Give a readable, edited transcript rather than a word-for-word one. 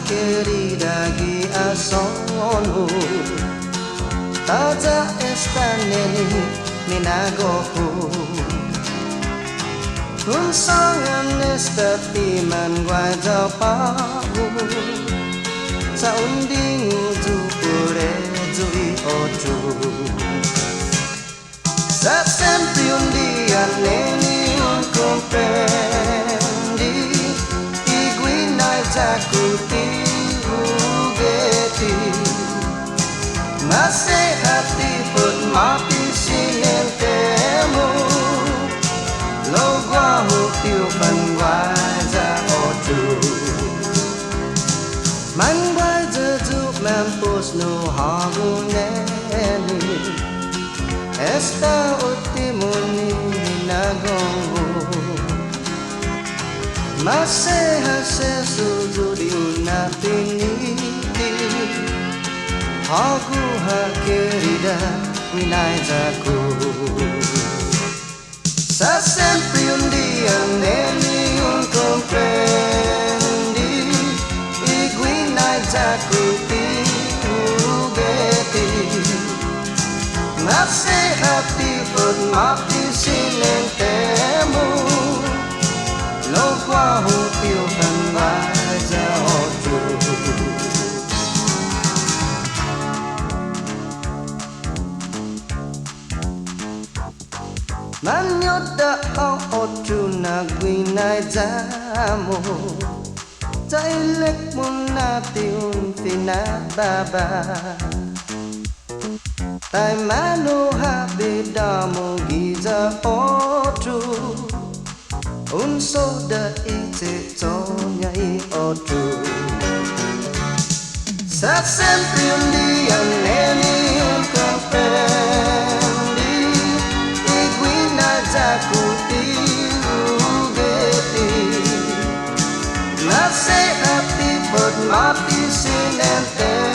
querida guía solo Taja esta neni minagoku Kun sangan esta piman guaja pau Sa unding tu pure jui otu Sa sempre un dia neni un comprendi Iguinai jakuti ugeti Masih hati pun mati sinentemu Lo gua hutiu pan waja otu Man waja juk mampus no hagu neni Esta ultimuni nagongo Masih hase sujudi unatiniti Hagu ha querida winaijaku Sa sempre un dia neni un comprendi Iguinaijaku ti ugeti Masih hati pun mati sinentemu Lo gua hutiu kan waja otu Manyoda au otu na guinai jamu Jailek munati un fina baba Tai manu habidamu giza otu Un soda ite tonya I otu Sa sempre un dia neni un comprendi Iguinaijaku ti ugeti Masih hati pun mati sinentemu